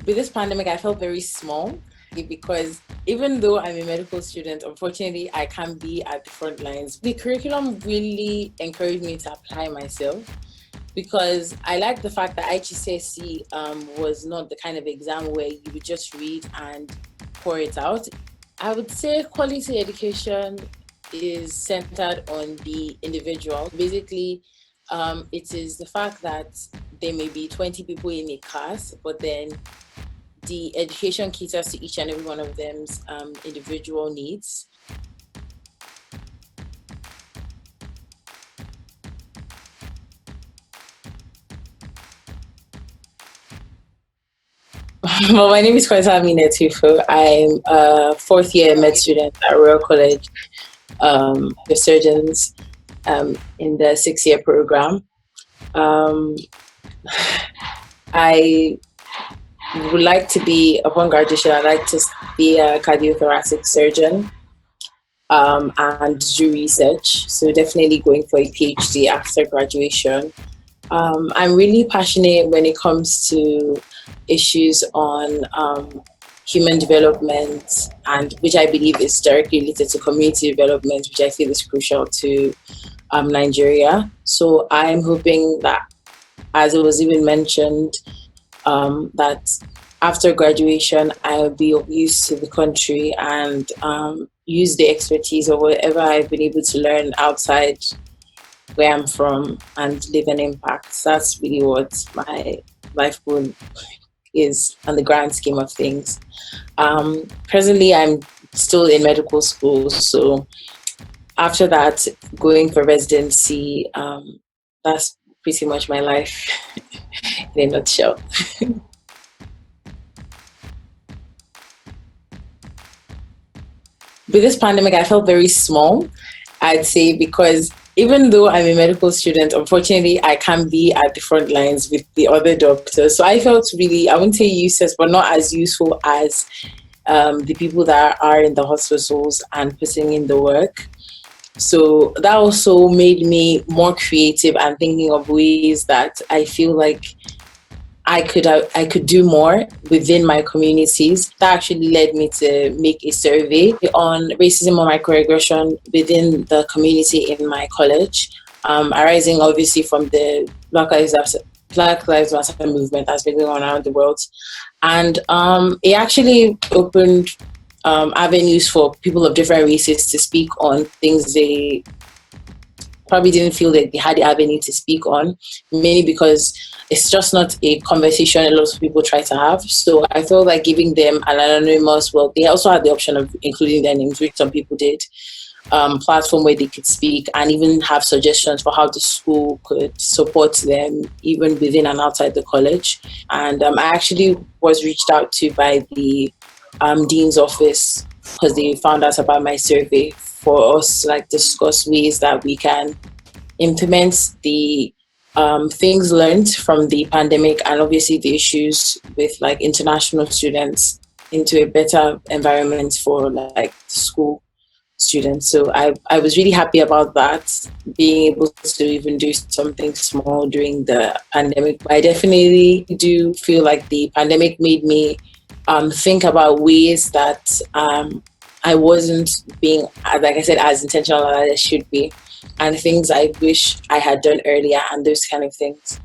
With this pandemic, I felt very small because even though I'm a medical student, unfortunately, I can't be at the front lines. The curriculum really encouraged me to apply myself because I like the fact that IGCSE was not the kind of exam where you would just read and pour it out. I would say quality education is centered on the individual. Basically, it is the fact that there may be 20 people in a class, but then the education caters to each and every one of them's individual needs. Well, my name is Oluwakanyinsolami Netufo. I'm a fourth year med student at Royal College of Surgeons in the 6-year program. Um, I would like to be, upon graduation, I'd like to be a cardiothoracic surgeon and do research. So definitely going for a PhD after graduation. I'm really passionate when it comes to issues on human development, and which I believe is directly related to community development, which I feel is crucial to Nigeria. So I'm hoping that, as it was even mentioned, that after graduation, I'll be of use to the country and use the expertise or whatever I've been able to learn outside where I'm from and leave an impact. So that's really what my life goal is on the grand scheme of things. Presently, I'm still in medical school, so after that, going for residency, that's pretty much my life in a nutshell. With this pandemic, I felt very small, I'd say, because even though I'm a medical student, unfortunately, I can't be at the front lines with the other doctors. So I felt really, I wouldn't say useless, but not as useful as the people that are in the hospitals and putting in the work. So that also made me more creative and thinking of ways that I feel like I could do more within my communities. That actually led me to make a survey on racism or microaggression within the community in my college, arising obviously from the Black Lives Matter movement that's been going on around the world. And it actually opened avenues for people of different races to speak on things they probably didn't feel that they had the avenue to speak on, mainly because it's just not a conversation a lot of people try to have. So I felt like giving them an anonymous, well, they also had the option of including their names, which some people did, platform where they could speak and even have suggestions for how the school could support them, even within and outside the college. And I actually was reached out to by the dean's office because they found out about my survey for us to like discuss ways that we can implement the things learned from the pandemic and obviously the issues with like international students into a better environment for like school students. So I was really happy about that, being able to even do something small during the pandemic. I definitely do feel like the pandemic made me think about ways that I wasn't being, like I said, as intentional as I should be, and things I wish I had done earlier, and those kind of things.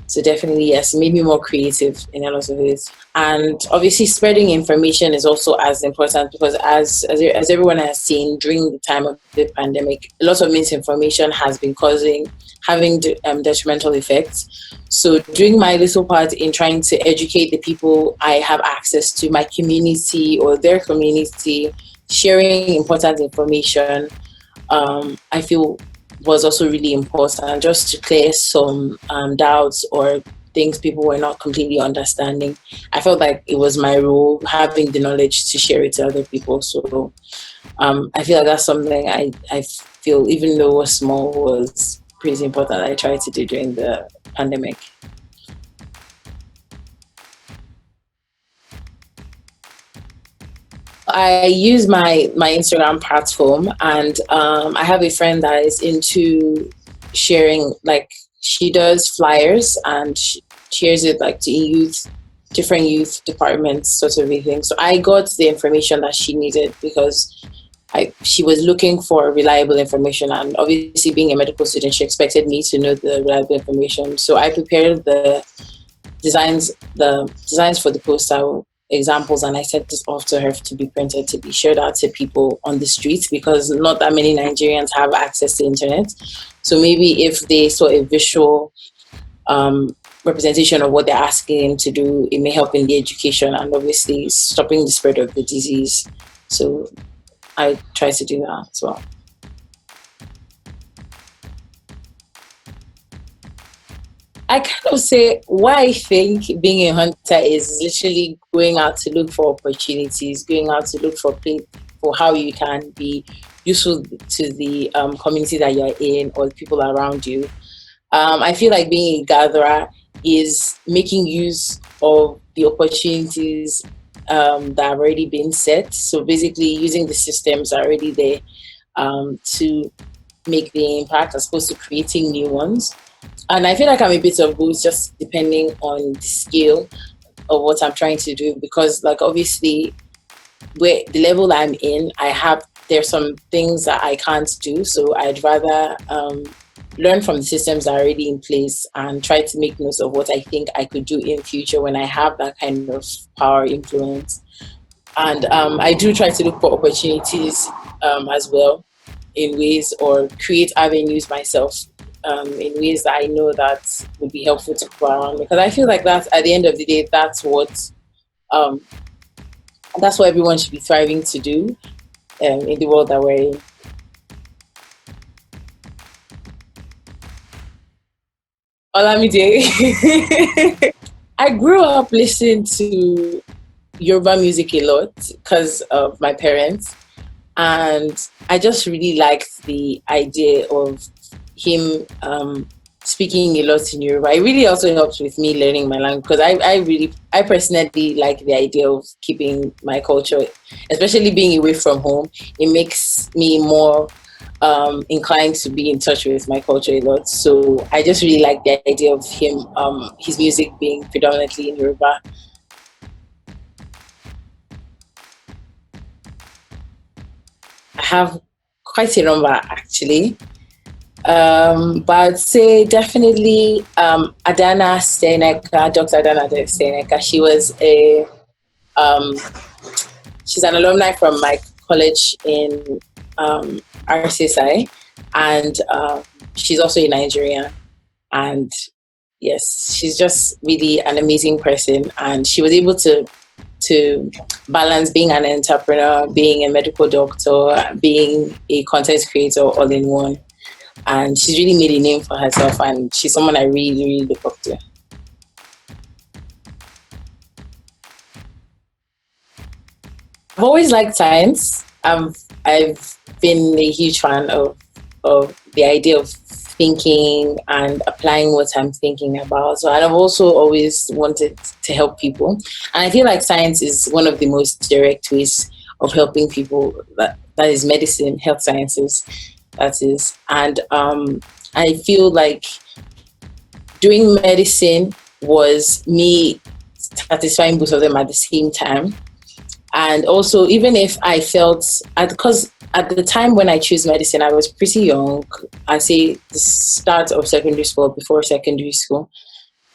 So definitely, yes, it made me more creative in a lot of ways. And obviously, spreading information is also as important because, as everyone has seen during the time of the pandemic, a lot of misinformation has been having detrimental effects. So doing my little part in trying to educate the people I have access to, my community or their community, sharing important information, I feel was also really important just to clear some doubts or things people were not completely understanding. I felt like it was my role having the knowledge to share it to other people. So I feel like that's something I feel, even though it was small, was pretty important. I tried to do during the pandemic. I use my Instagram platform, and I have a friend that is into sharing, like she does flyers and she shares it like to youth different youth departments, sort of a thing. So I got the information that she needed because she was looking for reliable information, and obviously being a medical student, she expected me to know the reliable information. So I prepared the designs for the poster examples, and I sent this off to her to be printed, to be shared out to people on the streets, because not that many Nigerians have access to internet. So maybe if they saw a visual representation of what they're asking to do, it may help in the education and obviously stopping the spread of the disease. So I try to do that as well. I kind of say why I think being a hunter is literally going out to look for opportunities, going out to look for how you can be useful to the community that you're in or the people around you. I feel like being a gatherer is making use of the opportunities that have already been set. So basically using the systems that are already there to make the impact as opposed to creating new ones. And I feel like I'm a bit of both, just depending on the scale of what I'm trying to do. Because, like, obviously, where the level I'm in, there's some things that I can't do. So I'd rather learn from the systems that are already in place and try to make notes of what I think I could do in future when I have that kind of power influence. And I do try to look for opportunities as well in ways, or create avenues myself in ways that I know that would be helpful to people around me. Because I feel like that's, at the end of the day, um, that's what everyone should be thriving to do in the world that we're in. Olamide. I grew up listening to Yoruba music a lot because of my parents. And I just really liked the idea of him speaking a lot in Yoruba. It really also helped with me learning my language, because I personally like the idea of keeping my culture, especially being away from home. It makes me more inclined to be in touch with my culture a lot. So I just really like the idea of him, his music being predominantly in Yoruba. I have quite a number actually. But I'd say definitely Adana Steineka, Dr. Adana Steineka. Um, she's an alumni from my college in RCSI, and she's also a Nigerian. And yes, she's just really an amazing person, and she was able to balance being an entrepreneur, being a medical doctor, being a content creator all in one. And she's really made a name for herself, and she's someone I really, really look up to. I've always liked science. I've been a huge fan of the idea of thinking and applying what I'm thinking about. So, and I've also always wanted to help people. And I feel like science is one of the most direct ways of helping people. That is medicine, health sciences, that is. And I feel like doing medicine was me satisfying both of them at the same time. And also, even if I felt, because at the time when I chose medicine, I was pretty young. I say the start of secondary school, before secondary school.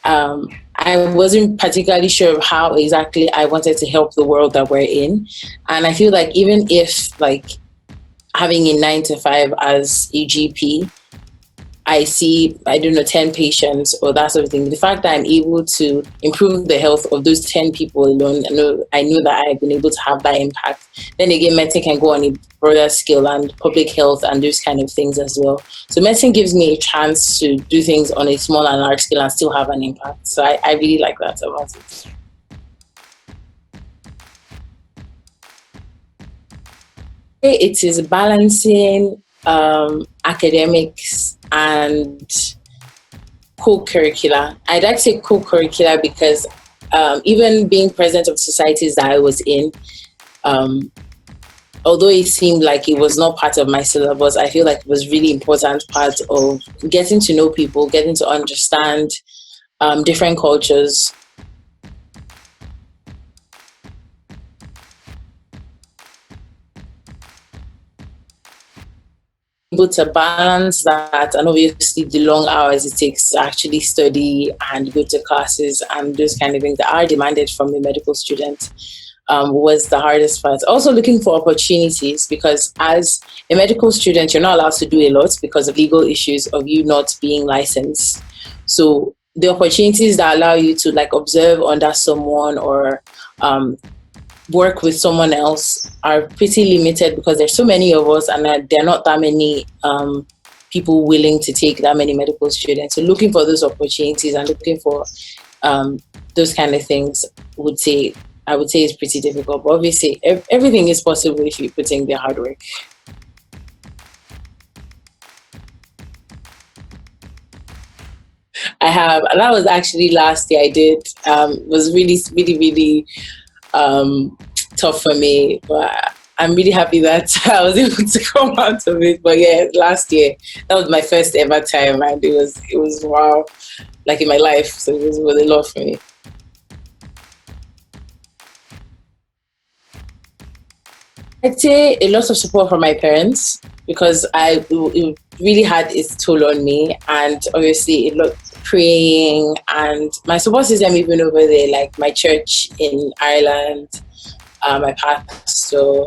I wasn't particularly sure of how exactly I wanted to help the world that we're in. And I feel like even if, like, having a 9 to 5 as a GP, I see, I don't know, 10 patients or that sort of thing. The fact that I'm able to improve the health of those 10 people alone, I know that I've been able to have that impact. Then again, medicine can go on a broader scale, and public health and those kind of things as well. So medicine gives me a chance to do things on a small and large scale and still have an impact. So I really like that about it. It is balancing academics and co-curricular. I'd like to say co-curricular because even being president of societies that I was in, although it seemed like it was not part of my syllabus, I feel like it was really important part of getting to know people, getting to understand different cultures, able to balance that, and obviously the long hours it takes to actually study and go to classes and those kind of things that are demanded from a medical student, was the hardest part. Also looking for opportunities, because as a medical student, you're not allowed to do a lot because of legal issues of you not being licensed. So the opportunities that allow you to like observe under someone or work with someone else are pretty limited, because there's so many of us and there are not that many people willing to take that many medical students. So looking for those opportunities and looking for those kind of things I would say is pretty difficult. But obviously everything is possible if you put in the hard work. I have, and that was actually last year I did. It was really, really, really tough for me, but I'm really happy that I was able to come out of it. But yeah, last year that was my first ever time, and it was wow, like in my life. So it was a lot for me. I'd say a lot of support from my parents, because it really had its toll on me, and obviously a lot praying and my support system even over there, like my church in Ireland, my pastor,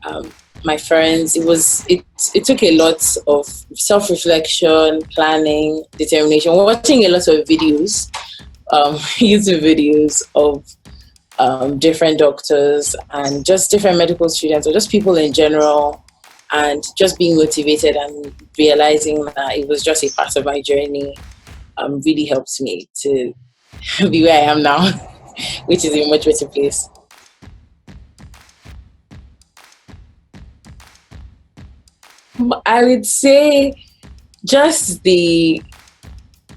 um, my friends. It took a lot of self reflection, planning, determination, watching a lot of videos, YouTube videos of different doctors and just different medical students or just people in general, and just being motivated and realizing that it was just a part of my journey, really helped me to be where I am now, which is a much better place. I would say just the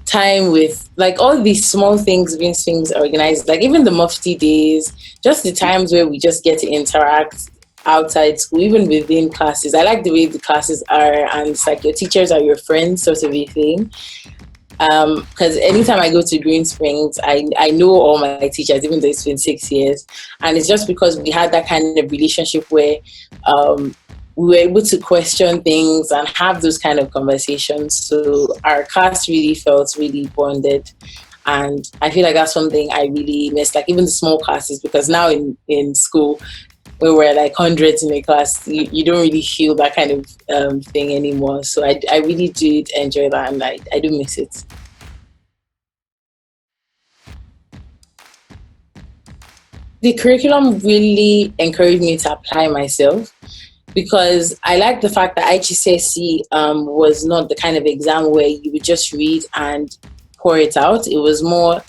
time with like all these small things being things organized, like even the mufti days, just the times where we just get to interact outside school, even within classes. I like the way the classes are, and it's like your teachers are your friends, sort of a thing. Because anytime I go to Greensprings, I know all my teachers, even though it's been 6 years, and it's just because we had that kind of relationship where um, we were able to question things and have those kind of conversations. So our class really felt really bonded. And I feel like that's something I really miss, like even the small classes, because now in school, where we're like hundreds in a class, you don't really feel that kind of thing anymore. So I really did enjoy that, and I do miss it. The curriculum really encouraged me to apply myself, because I like the fact that IGCSE was not the kind of exam where you would just read and pour it out. It was more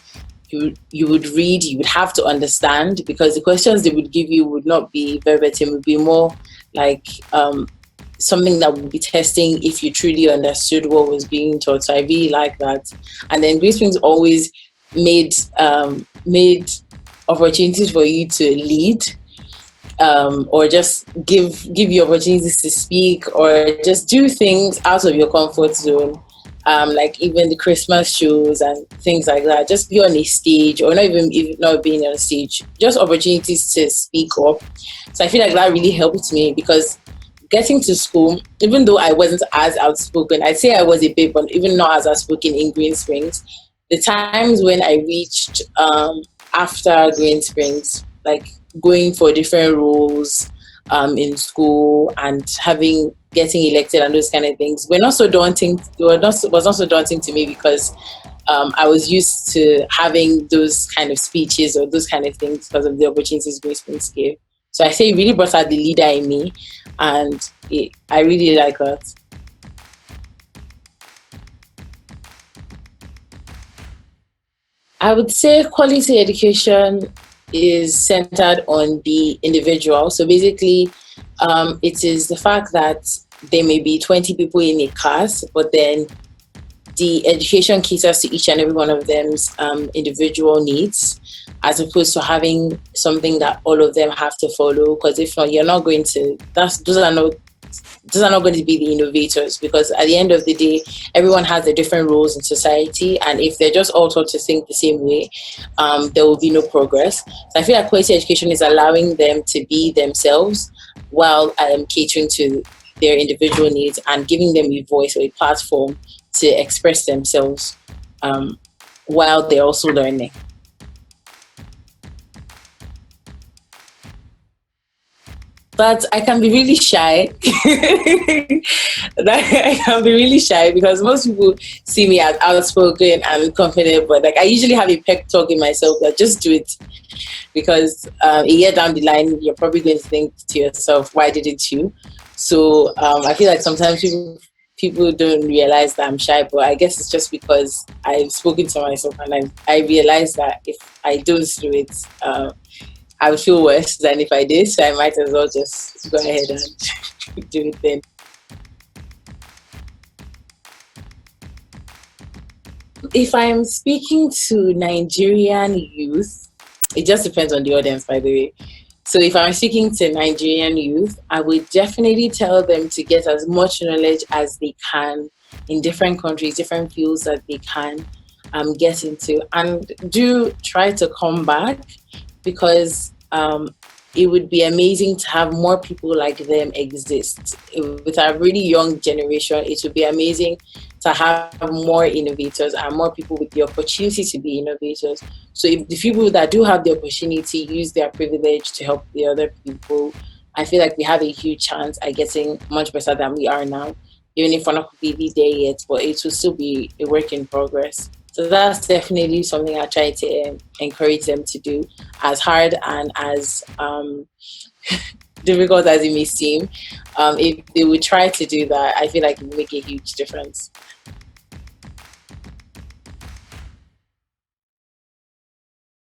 you would read, you would have to understand, because the questions they would give you would not be verbatim, would be more like something that would be testing if you truly understood what was being taught. So I really like that. And then Green Springs always made opportunities for you to lead, or just give you opportunities to speak, or just do things out of your comfort zone. Like even the Christmas shows and things like that. Just be on a stage, or not even if not being on a stage, just opportunities to speak up. So I feel like that really helped me, because getting to school, even though I wasn't as outspoken, I'd say I was a bit, but even not as outspoken in Green Springs. The times when I reached after Green Springs, like going for different roles in school and having getting elected and those kind of things were not so daunting. Was not so daunting to me, because I was used to having those kind of speeches or those kind of things because of the opportunities Green Springs gave. So I say it really brought out the leader in me, and I really like that. I would say quality education is centered on the individual. So basically, it is the fact that there may be 20 people in a class, but then the education caters to each and every one of them's individual needs, as opposed to having something that all of them have to follow. Because if not, you're not going to. Those are not going to be the innovators, because at the end of the day, everyone has their different roles in society, and if they're just all taught to think the same way, there will be no progress. So I feel like quality education is allowing them to be themselves while catering to their individual needs and giving them a voice or a platform to express themselves while they're also learning. But I can be really shy. I can be really shy because most people see me as outspoken and confident, but like I usually have a pep talk in myself that just do it, because a year down the line you're probably going to think to yourself, why didn't you? So I feel like sometimes people don't realize that I'm shy, but I guess it's just because I've spoken to myself and I realize that if I don't do it, I would feel worse than if I did. So I might as well just go ahead and do it then. If I'm speaking to Nigerian youth, it just depends on the audience, by the way. So if I'm speaking to Nigerian youth, I would definitely tell them to get as much knowledge as they can in different countries, different fields that they can get into, and do try to come back, because it would be amazing to have more people like them exist. With our really young generation, it would be amazing to have more innovators and more people with the opportunity to be innovators. So if the people that do have the opportunity use their privilege to help the other people, I feel like we have a huge chance at getting much better than we are now, even if we're not completely there yet, but it will still be a work in progress. So that's definitely something I try to encourage them to do, as hard and as difficult as it may seem. If they would try to do that, I feel like it would make a huge difference.